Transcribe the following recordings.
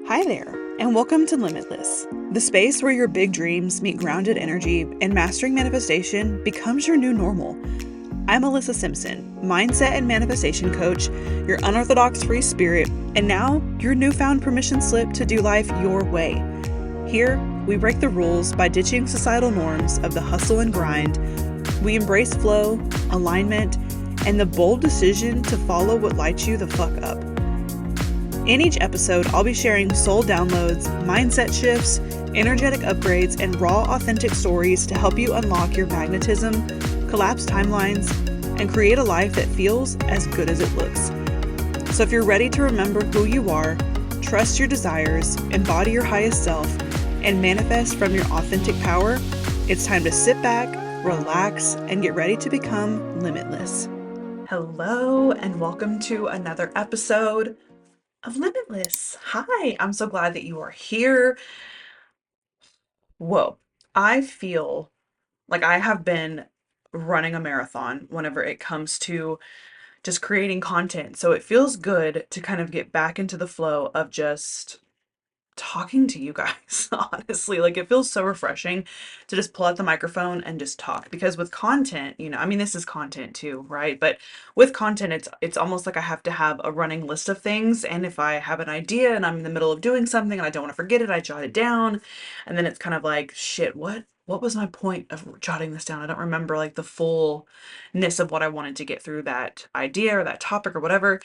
Hi there, and welcome to LimitLyss, the space where your big dreams meet grounded energy and mastering manifestation becomes your new normal. I'm Alyssa Simpson, mindset and manifestation coach, your unorthodox free spirit, and now your newfound permission slip to do life your way. Here, we break the rules by ditching societal norms of the hustle and grind. We embrace flow, alignment, and the bold decision to follow what lights you the fuck up. In each episode, I'll be sharing soul downloads, mindset shifts, energetic upgrades, and raw, authentic stories to help you unlock your magnetism, collapse timelines, and create a life that feels as good as it looks. So if you're ready to remember who you are, trust your desires, embody your highest self, and manifest from your authentic power, it's time to sit back, relax, and get ready to become limitless. Hello, and welcome to another episode of LimitLyss. Hi, I'm so glad that you are here. Whoa, I feel like I have been running a marathon whenever it comes to just creating content. So it feels good to kind of get back into the flow of just talking to you guys, honestly. Like, it feels so refreshing to just pull out the microphone and just talk, because with content, I mean, this is content too, right? But with content, it's almost like I have to have a running list of things, and if I have an idea and I'm in the middle of doing something and I don't want to forget it, I jot it down, and then it's kind of like, shit, what was my point of jotting this down? I don't remember like the fullness of what I wanted to get through that idea or that topic or whatever.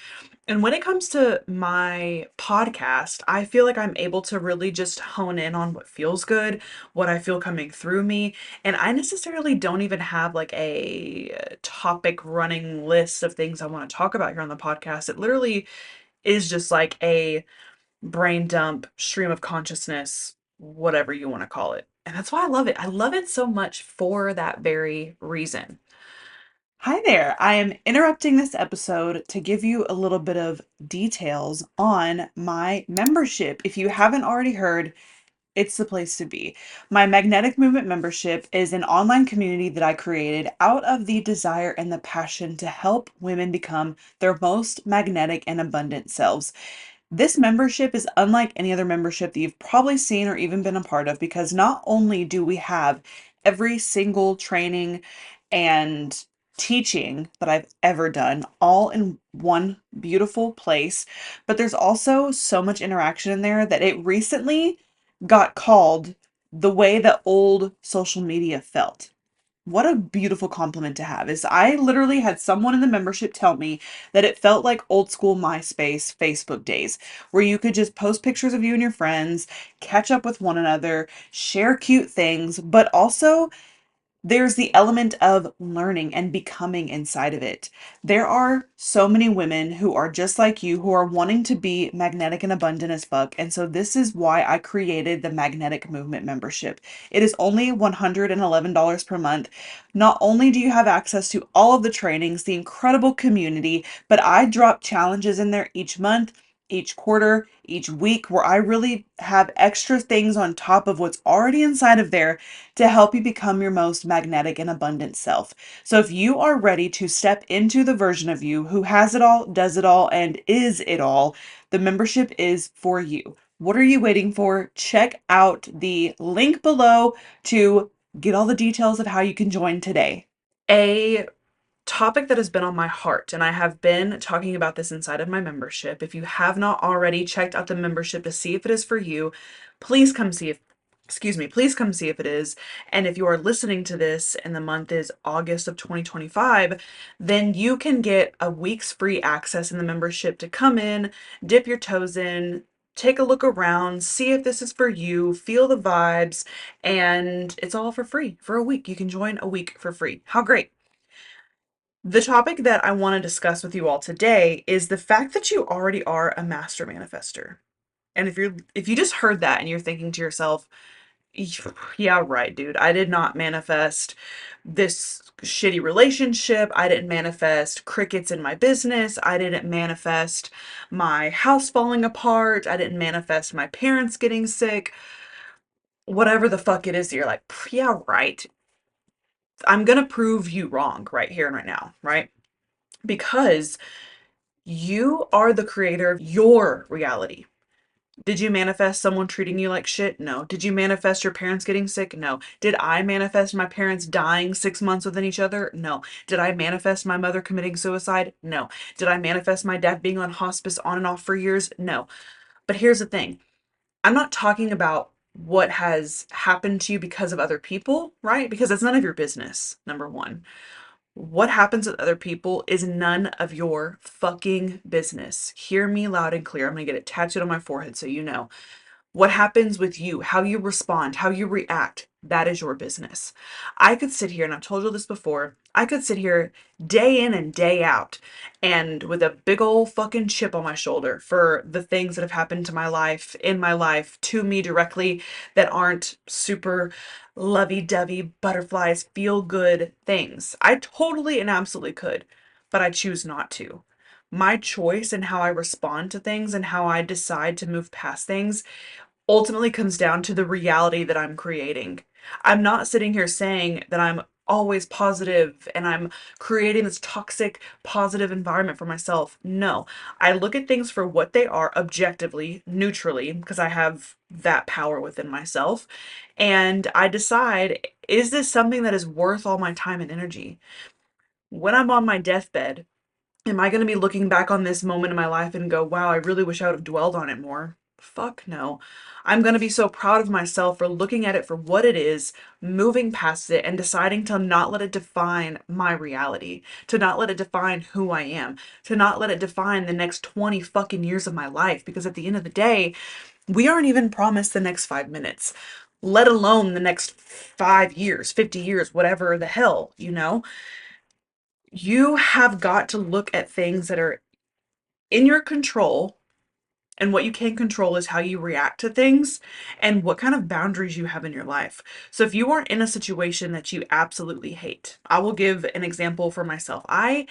And when it comes to my podcast, I feel like I'm able to really just hone in on what feels good, what I feel coming through me. And I necessarily don't even have like a topic running list of things I want to talk about here on the podcast. It literally is just like a brain dump, stream of consciousness, whatever you want to call it. And that's why I love it. I love it so much for that very reason. Hi there. I am interrupting this episode to give you a little bit of details on my membership. If you haven't already heard, it's the place to be. My Magnetic Movement membership is an online community that I created out of the desire and the passion to help women become their most magnetic and abundant selves. This membership is unlike any other membership that you've probably seen or even been a part of, because not only do we have every single training and teaching that I've ever done all in one beautiful place, but there's also so much interaction in there that it recently got called the way that old social media felt. What a beautiful compliment to have. Is I literally had someone in the membership tell me that it felt like old school MySpace, Facebook days, where you could just post pictures of you and your friends, catch up with one another, share cute things, but also there's the element of learning and becoming inside of it. There are so many women who are just like you, who are wanting to be magnetic and abundant as fuck. And so this is why I created the Magnetic Movement membership. It is only $111 per month. Not only do you have access to all of the trainings, the incredible community, but I drop challenges in there each month, each quarter, each week, where I really have extra things on top of what's already inside of there to help you become your most magnetic and abundant self. So if you are ready to step into the version of you who has it all, does it all, and is it all, the membership is for you. What are you waiting for? Check out the link below to get all the details of how you can join today. A topic that has been on my heart, and I have been talking about this inside of my membership. If you have not already checked out the membership to see if it is for you, please come see if please come see if it is. And if you are listening to this and the month is August of 2025, then you can get a week's free access in the membership to come in, dip your toes in, take a look around, see if this is for you, feel the vibes, and it's all for free for a week. You can join a week for free. How great! The topic that I want to discuss with you all today is the fact that you already are a master manifester. And if you just heard that and you're thinking to yourself, yeah, right, dude. I did not manifest this shitty relationship. I didn't manifest crickets in my business. I didn't manifest my house falling apart. I didn't manifest my parents getting sick. Whatever the fuck it is that you're like, yeah, right. I'm gonna prove you wrong right here and right now, right? Because you are the creator of your reality. Did you manifest someone treating you like shit? No. Did you manifest your parents getting sick? No. Did I manifest my parents dying 6 months within each other? No. Did I manifest my mother committing suicide? No. Did I manifest my dad being on hospice on and off for years? No. But here's the thing. I'm not talking about what has happened to you because of other people, right? Because that's none of your business, number one. What happens with other people is none of your fucking business. Hear me loud and clear. I'm gonna get it tattooed on my forehead so you know. What happens with you, how you respond, how you react, that is your business. I could sit here, and I've told you this before, I could sit here day in and day out and with a big old fucking chip on my shoulder for the things that have happened to my life, in my life, to me directly, that aren't super lovey-dovey, butterflies, feel good things. I totally and absolutely could, but I choose not to. My choice in how I respond to things and how I decide to move past things ultimately comes down to the reality that I'm creating. I'm not sitting here saying that I'm always positive and I'm creating this toxic, positive environment for myself. No, I look at things for what they are objectively, neutrally, because I have that power within myself. And I decide, is this something that is worth all my time and energy? When I'm on my deathbed, am I going to be looking back on this moment in my life and go, wow, I really wish I would have dwelled on it more? Fuck no. I'm going to be so proud of myself for looking at it for what it is, moving past it, and deciding to not let it define my reality, to not let it define who I am, to not let it define the next 20 fucking years of my life. Because at the end of the day, we aren't even promised the next 5 minutes, let alone the next 5 years, 50 years, whatever the hell, you know? You have got to look at things that are in your control, and what you can control is how you react to things and what kind of boundaries you have in your life. So if you are in a situation that you absolutely hate, I will give an example for myself. I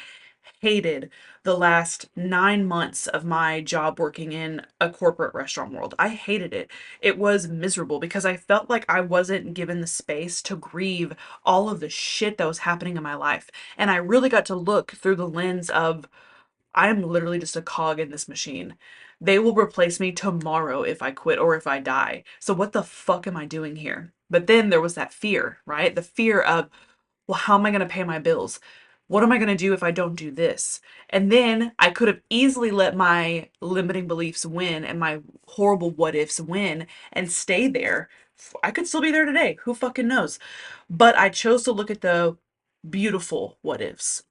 hated the last 9 months of my job working in a corporate restaurant world. I hated it. It was miserable because I felt like I wasn't given the space to grieve all of the shit that was happening in my life. And I really got to look through the lens of, I'm literally just a cog in this machine. They will replace me tomorrow if I quit or if I die. So what the fuck am I doing here? But then there was that fear, right? The fear of, well, how am I going to pay my bills? What am I going to do if I don't do this? And then I could have easily let my limiting beliefs win and my horrible what ifs win and stay there. I could still be there today. Who fucking knows? But I chose to look at the beautiful what ifs.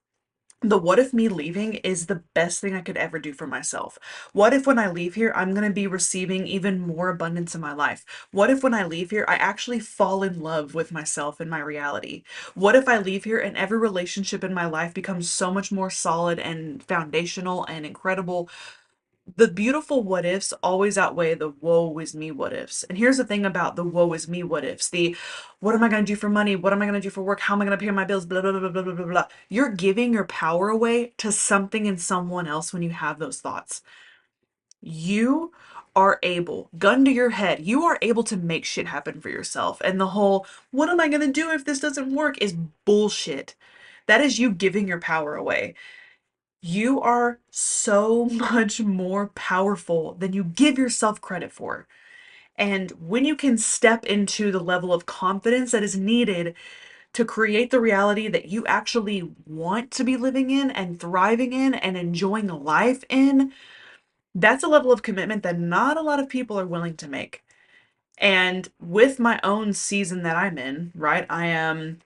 The what if me leaving is the best thing I could ever do for myself? What if when I leave here, I'm going to be receiving even more abundance in my life? What if when I leave here, I actually fall in love with myself and my reality? What if I leave here and every relationship in my life becomes so much more solid and foundational and incredible? The beautiful what ifs always outweigh the woe is me what ifs. And here's the thing about the woe is me what ifs. The what am I going to do for money? What am I going to do for work? How am I going to pay my bills? Blah, blah, blah, blah, blah, blah, blah. You're giving your power away to something and someone else when you have those thoughts. You are able, gun to your head, you are able to make shit happen for yourself. And the whole, what am I going to do if this doesn't work is bullshit. That is you giving your power away. You are so much more powerful than you give yourself credit for. And when you can step into the level of confidence that is needed to create the reality that you actually want to be living in and thriving in and enjoying life in, that's a level of commitment that not a lot of people are willing to make. And with my own season that I'm in, right? I am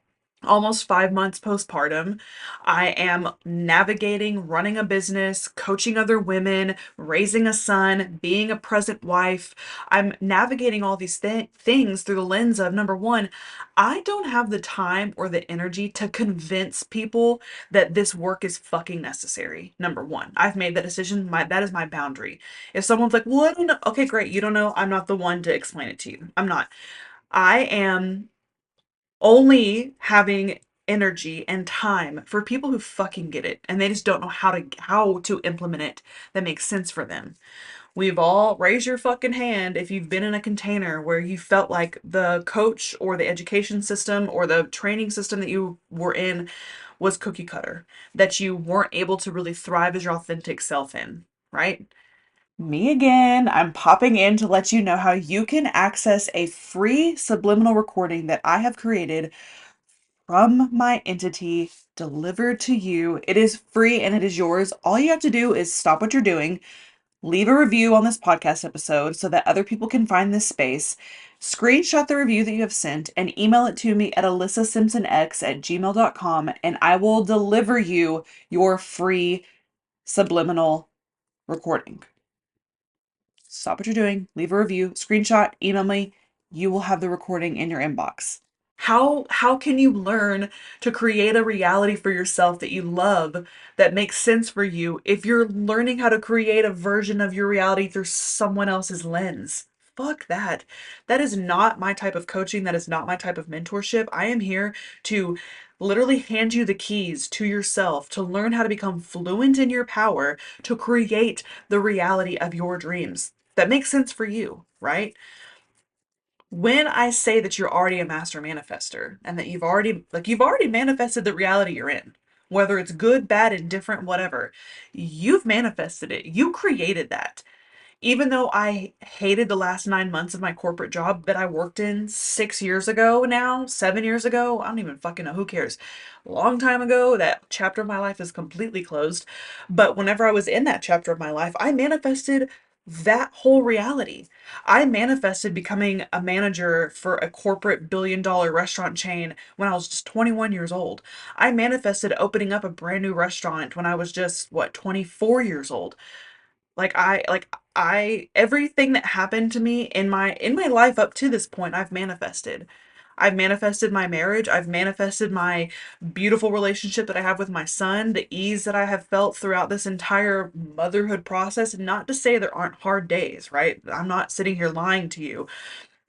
almost 5 months postpartum. I am navigating, running a business, coaching other women, raising a son, being a present wife. I'm navigating all these things through the lens of number one, I don't have the time or the energy to convince people that this work is fucking necessary. Number one, I've made that decision. That is my boundary. If someone's like, well, I don't know. Okay, great. You don't know. I'm not the one to explain it to you. I'm not. I am only having energy and time for people who fucking get it and they just don't know how to implement it that makes sense for them. We've all raised your fucking hand if you've been in a container where you felt like the coach or the education system or the training system that you were in was cookie cutter, that you weren't able to really thrive as your authentic self in, right? Me again. I'm popping in to let you know how you can access a free subliminal recording that I have created from my entity delivered to you. It is free and it is yours. All you have to do is stop what you're doing, leave a review on this podcast episode so that other people can find this space. Screenshot the review that you have sent and email it to me at alyssasimpsonx@gmail.com, and I will deliver you your free subliminal recording. Stop what you're doing, leave a review, screenshot, email me. You will have the recording in your inbox. How can you learn to create a reality for yourself that you love, that makes sense for you, if you're learning how to create a version of your reality through someone else's lens? Fuck that. That is not my type of coaching. That is not my type of mentorship. I am here to literally hand you the keys to yourself to learn how to become fluent in your power to create the reality of your dreams that makes sense for you, right? When I say that you're already a master manifester and that you've already manifested the reality you're in, whether it's good, bad, indifferent, whatever, you've manifested it. You created that. Even though I hated the last 9 months of my corporate job that I worked in 6 years ago now, 7 years ago, I don't even fucking know, who cares? A long time ago, that chapter of my life is completely closed. But whenever I was in that chapter of my life, I manifested that whole reality. I manifested becoming a manager for a corporate billion-dollar restaurant chain when I was just 21 years old. I manifested opening up a brand new restaurant when I was just, what, 24 years old. Like I everything that happened to me in my life up to this point, I've manifested. I've manifested my marriage. I've manifested my beautiful relationship that I have with my son, the ease that I have felt throughout this entire motherhood process. Not to say there aren't hard days, right? I'm not sitting here lying to you.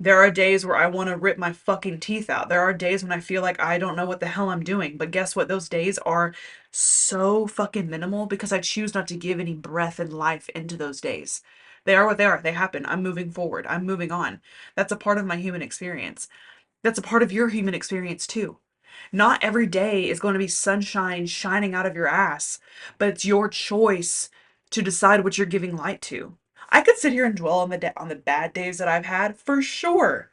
There are days where I want to rip my fucking teeth out. There are days when I feel like I don't know what the hell I'm doing. But guess what? Those days are so fucking minimal because I choose not to give any breath and life into those days. They are what they are. They happen. I'm moving forward. I'm moving on. That's a part of my human experience. That's a part of your human experience too. Not every day is going to be sunshine shining out of your ass, but it's your choice to decide what you're giving light to. I could sit here and dwell on the bad days that I've had for sure,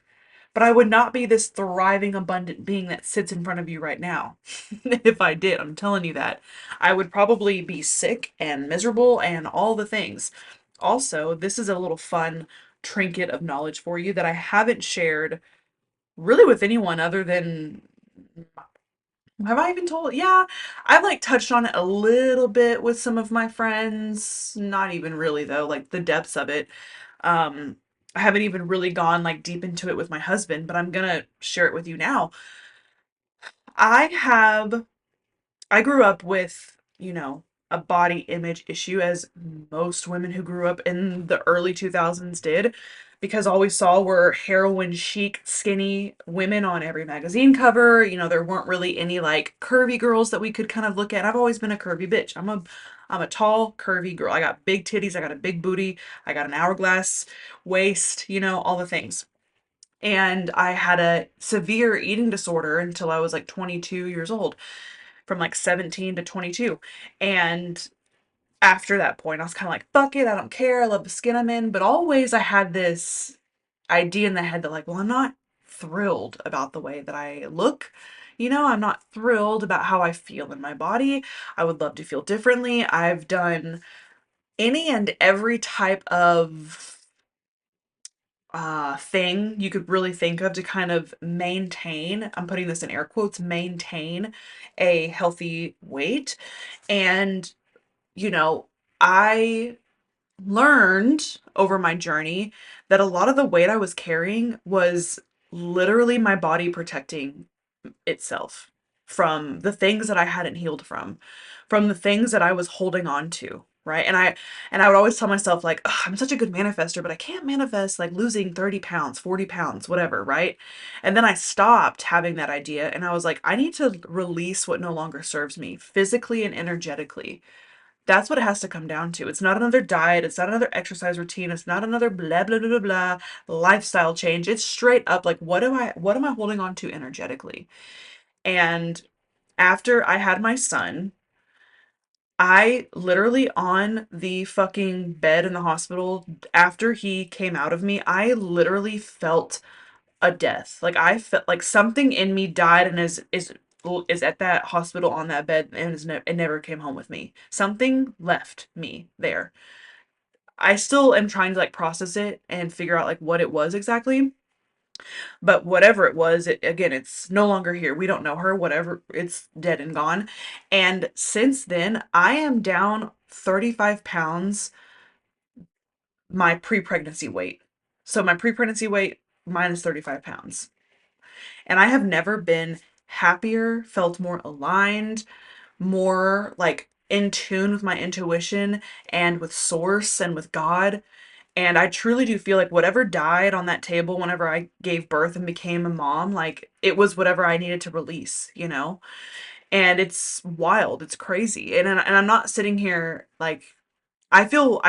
but I would not be this thriving, abundant being that sits in front of you right now. If I did, I'm telling you that. I would probably be sick and miserable and all the things. Also, this is a little fun trinket of knowledge for you that I haven't shared really with anyone other than, have I even told? Yeah, I've like touched on it a little bit with some of my friends. Not even really though, like the depths of it. Um, I haven't even really gone like deep into it with my husband, but I'm gonna share it with you now. I have I grew up with, a body image issue, as most women who grew up in the early 2000s did, because all we saw were heroin chic, skinny women on every magazine cover. There weren't really any like curvy girls that we could kind of look at. I've always been a curvy bitch. I'm a tall, curvy girl. I got big titties, I got a big booty, I got an hourglass waist, all the things. And I had a severe eating disorder until I was like 22 years old, from like 17 to 22. And after that point, I was kind of like, fuck it, I don't care. I love the skin I'm in. But always I had this idea in the head that, like, well, I'm not thrilled about the way that I look. I'm not thrilled about how I feel in my body. I would love to feel differently. I've done any and every type of thing you could really think of to kind of maintain, I'm putting this in air quotes, maintain a healthy weight. And, you know, I learned over my journey that a lot of the weight I was carrying was literally my body protecting itself from the things that I hadn't healed from the things that I was holding on to, right? And I would always tell myself like, "Ugh, I'm such a good manifester, but I can't manifest like losing 30 pounds, 40 pounds, whatever," right? And then I stopped having that idea and I was like, I need to release what no longer serves me physically and energetically. That's what it has to come down to. It's not another diet, it's not another exercise routine, it's not another blah blah blah blah blah lifestyle change. It's straight up like, what am I holding on to energetically? And after I had my son, I literally on the fucking bed in the hospital after he came out of me, I literally felt a death. Like I felt like something in me died and is at that hospital on that bed and it never came home with me. Something left me there. I still am trying to like process it and figure out like what it was exactly. But whatever it was, again, it's no longer here. We don't know her, whatever, it's dead and gone. And since then, I am down 35 pounds, my pre-pregnancy weight. So my pre-pregnancy weight minus 35 pounds. And I have never been happier, felt more aligned, more like in tune with my intuition and with source and with God. And I truly do feel like whatever died on that table whenever I gave birth and became a mom, like it was whatever I needed to release, you know? And it's wild. It's crazy. And I'm not sitting here like I feel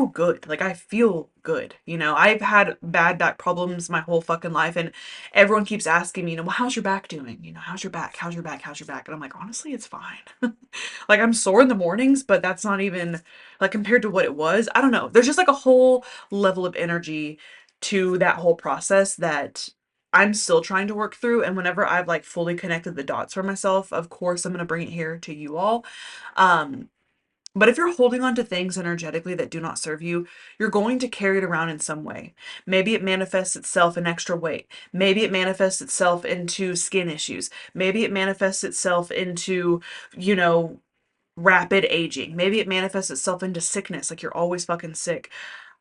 good. Like I feel good. You know, I've had bad back problems my whole fucking life and everyone keeps asking me, you know, well, how's your back doing? You know, how's your back? How's your back? How's your back? And I'm like, honestly, it's fine. Like I'm sore in the mornings, but that's not even like compared to what it was. I don't know. There's just like a whole level of energy to that whole process that I'm still trying to work through. And whenever I've like fully connected the dots for myself, of course, I'm going to bring it here to you all. Um, but if you're holding on to things energetically that do not serve you, you're going to carry it around in some way. Maybe it manifests itself in extra weight. Maybe it manifests itself into skin issues. Maybe it manifests itself into, you know, rapid aging. Maybe it manifests itself into sickness, like you're always fucking sick.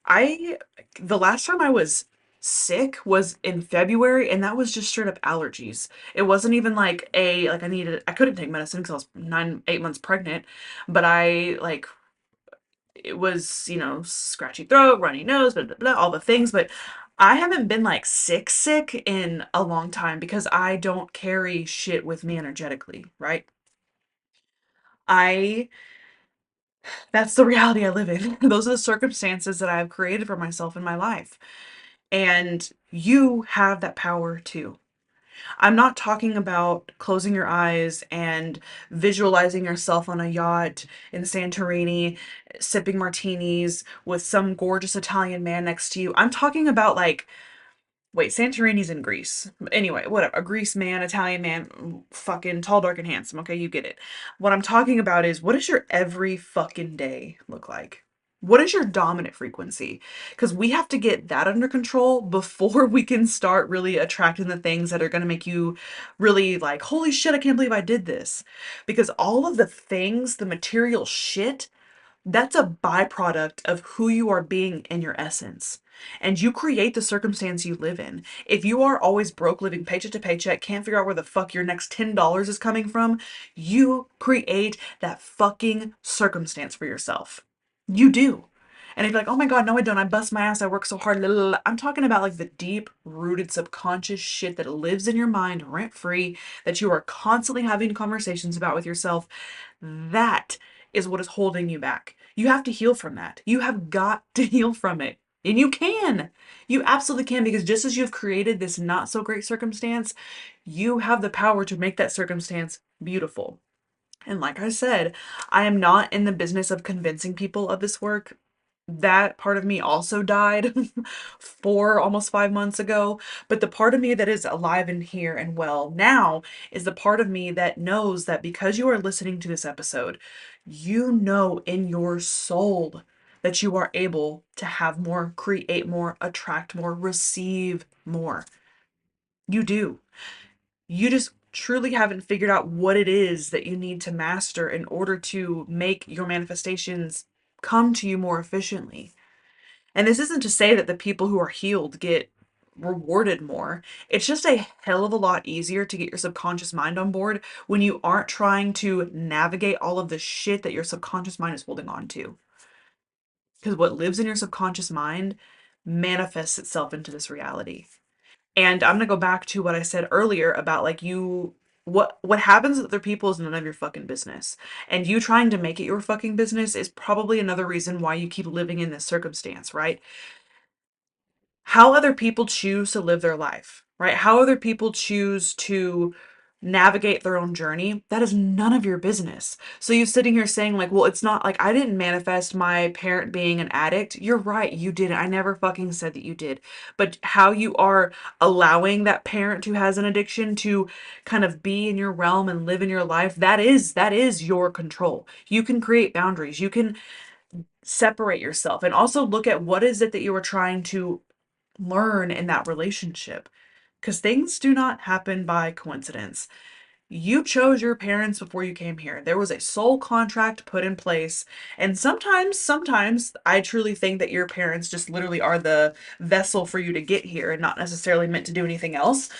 I, the last time I was sick was in February, and that was just straight up allergies. It wasn't even like I couldn't take medicine because I was 8 months pregnant, but it was, you know, scratchy throat, runny nose, blah, blah, blah, all the things. But I haven't been like sick in a long time because I don't carry shit with me energetically, right? I That's the reality I live in. Those are the circumstances that I have created for myself in my life. And you have that power too. I'm not talking about closing your eyes and visualizing yourself on a yacht in Santorini, sipping martinis with some gorgeous Italian man next to you. I'm talking about like wait, Santorini's in Greece. Anyway, whatever. A Greece man, Italian man, fucking tall, dark, and handsome. Okay, you get it. What I'm talking about is what does your every fucking day look like? What is your dominant frequency? Because we have to get that under control before we can start really attracting the things that are going to make you really like, holy shit, I can't believe I did this. Because all of the things, the material shit, that's a byproduct of who you are being in your essence. And you create the circumstance you live in. If you are always broke, living paycheck to paycheck, can't figure out where the fuck your next $10 is coming from, you create that fucking circumstance for yourself. You do. And if you're like, oh my God, no, I don't. I bust my ass. I work so hard. La, la, la. I'm talking about like the deep rooted subconscious shit that lives in your mind rent free, that you are constantly having conversations about with yourself. That is what is holding you back. You have to heal from that. You have got to heal from it. And you can. You absolutely can because just as you've created this not so great circumstance, you have the power to make that circumstance beautiful. And like I said, I am not in the business of convincing people of this work. That part of me also died 5 months ago. But the part of me that is alive and here and well now is the part of me that knows that because you are listening to this episode, you know in your soul that you are able to have more, create more, attract more, receive more. You do. You just truly haven't figured out what it is that you need to master in order to make your manifestations come to you more efficiently. And this isn't to say that the people who are healed get rewarded more. It's just a hell of a lot easier to get your subconscious mind on board when you aren't trying to navigate all of the shit that your subconscious mind is holding on to. Because what lives in your subconscious mind manifests itself into this reality. And I'm gonna go back to what I said earlier about like what happens with other people is none of your fucking business. And you trying to make it your fucking business is probably another reason why you keep living in this circumstance, right? How other people choose to live their life, right? How other people choose to navigate their own journey, that is none of your business. So you sitting here saying like, well, it's not like I didn't manifest my parent being an addict. You're right, you didn't. I never fucking said that you did. But how you are allowing that parent who has an addiction to kind of be in your realm and live in your life, that is your control. You can create boundaries. You can separate yourself and also look at what is it that you were trying to learn in that relationship. Because things do not happen by coincidence. You chose your parents before you came here. There was a soul contract put in place. And sometimes I truly think that your parents just literally are the vessel for you to get here and not necessarily meant to do anything else.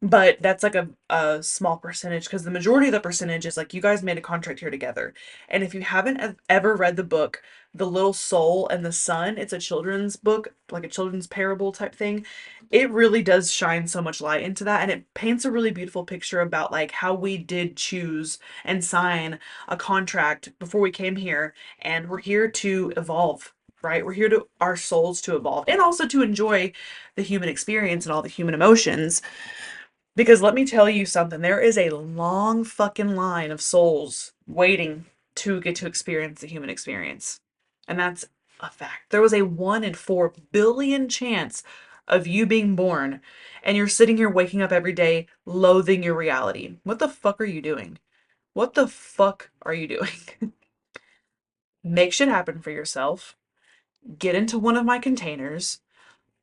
But that's like a small percentage, because the majority of the percentage is like you guys made a contract here together. And if you haven't ever read the book, The Little Soul and the Sun, it's a children's book, like a children's parable type thing. It really does shine so much light into that, and it paints a really beautiful picture about like how we did choose and sign a contract before we came here, and we're here to evolve, right? We're here to our souls to evolve and also to enjoy the human experience and all the human emotions. Because let me tell you something, there is a long fucking line of souls waiting to get to experience the human experience. And that's a fact. There was a 1 in 4 billion chance of you being born, and you're sitting here waking up every day loathing your reality. What the fuck are you doing? What the fuck are you doing? Make shit happen for yourself. Get into one of my containers.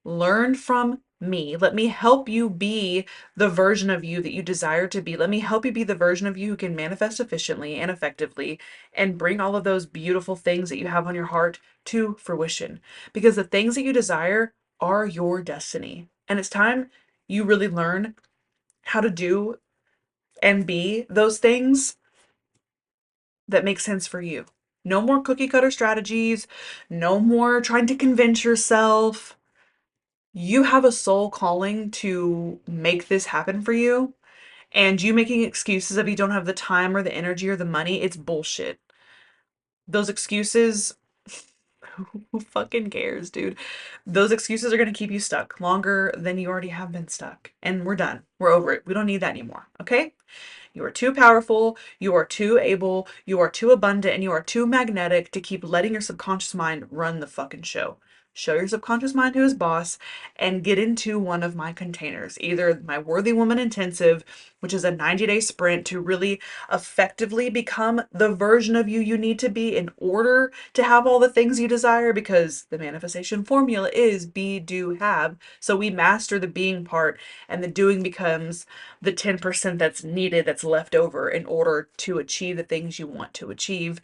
Learn from me. Let me help you be the version of you that you desire to be. Let me help you be the version of you who can manifest efficiently and effectively and bring all of those beautiful things that you have on your heart to fruition. Because the things that you desire are your destiny. And it's time you really learn how to do and be those things that make sense for you. No more cookie cutter strategies. No more trying to convince yourself. You have a soul calling to make this happen for you, and you making excuses if you don't have the time or the energy or the money, it's bullshit. Those excuses, who fucking cares, dude? Those excuses are going to keep you stuck longer than you already have been stuck. And we're done. We're over it. We don't need that anymore. Okay? You are too powerful, you are too able, you are too abundant, and you are too magnetic to keep letting your subconscious mind run the fucking show. Show your subconscious mind who is boss and get into one of my containers. Either my Worthy Woman Intensive, which is a 90-day sprint to really effectively become the version of you you need to be in order to have all the things you desire, because the manifestation formula is be, do, have. So we master the being part, and the doing becomes the 10% that's needed, that's left over in order to achieve the things you want to achieve.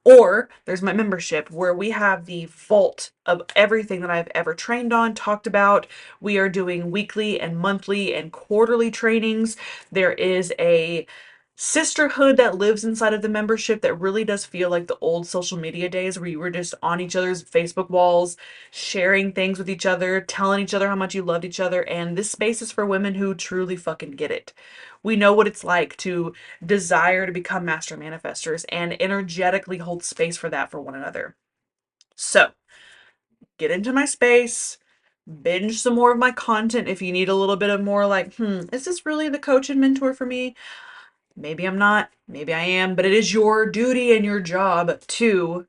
Or there's my membership, where we have the vault of everything that I've ever trained on, talked about. We are doing weekly and monthly and quarterly trainings. There is a sisterhood that lives inside of the membership that really does feel like the old social media days, where you were just on each other's Facebook walls, sharing things with each other, telling each other how much you loved each other. And this space is for women who truly fucking get it. We know what it's like to desire to become master manifestors and energetically hold space for that for one another. So get into my space, binge some more of my content if you need a little bit of more like, is this really the coach and mentor for me? Maybe I'm not, maybe I am, but it is your duty and your job to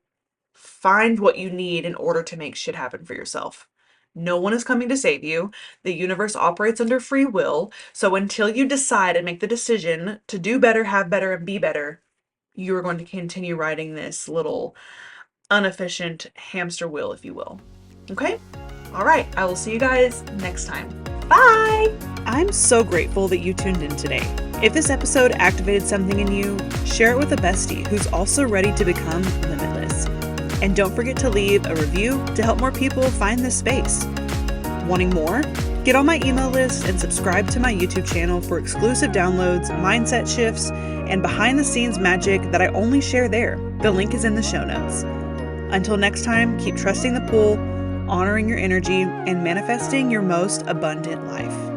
find what you need in order to make shit happen for yourself. No one is coming to save you. The universe operates under free will. So until you decide and make the decision to do better, have better, and be better, you are going to continue riding this little inefficient hamster wheel, if you will. Okay? All right. I will see you guys next time. Bye! I'm so grateful that you tuned in today. If this episode activated something in you, share it with a bestie who's also ready to become limitless. And don't forget to leave a review to help more people find this space. Wanting more? Get on my email list and subscribe to my YouTube channel for exclusive downloads, mindset shifts, and behind the scenes magic that I only share there. The link is in the show notes. Until next time, keep trusting the pull, honoring your energy, and manifesting your most abundant life.